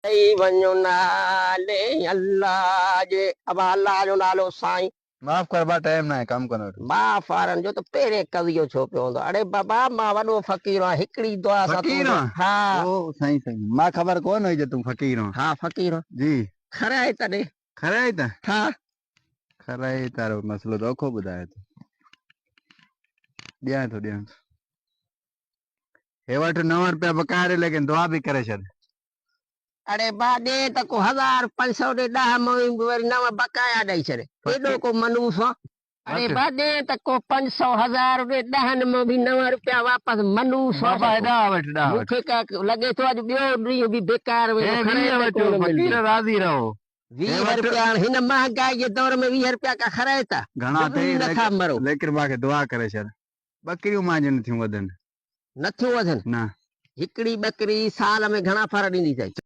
वञो नाले अल्लाह जे। अब अल्लाह जो नालो साईं। माफ कर बा, टाइम ना है, कम करो। माफ़ वारनि जो त पहिरें कवियो छो पियो हूंदो। अड़े बाबा मां वॾो फ़क़ीर आहियां, हिकिड़ी दुआ सां तूं फकीर हो? हा ओ सही सही, मां खबर कोन हुई जे तू फकीर हो। हा फ़क़ीर आहियां। जी खराए तॾहिं खराई त हा खराई तारो मसलो दोखो ॿुधाए तो ॾियां थो हे वटि 9 रुपया बकाया ॾे, लेकिन दुआ भी करे छॾ। अड़े बा ॾे त को 1500 ॾे 10 में वरी 9 बकाया ॾेई छॾे, एॾो को मनूस आहे। अरे बा ॾे त को 500 1000 ॾे 10 में भी 9 रुपया वापस मनूस बाबा हेॾा वटि ॾा वटि मूंखे का लॻे थो अॼु ॿियो ॾींहुं बि बेकार हे 20 वठो, फकीर राज़ी रहो। 20 रुपया हिन महांगाई जे दौर में 20 रुपया का ख़राए था? घणा बिल्कुल ई नथा मरो। लेकिन मूंखे दुआ करे छॾ, बकरियूं मुंहिंजियूं नथियूं वधनि। नथियूं वधनि? न हिकिड़ी ॿकरी साल में घणा फर ॾींदी अथई?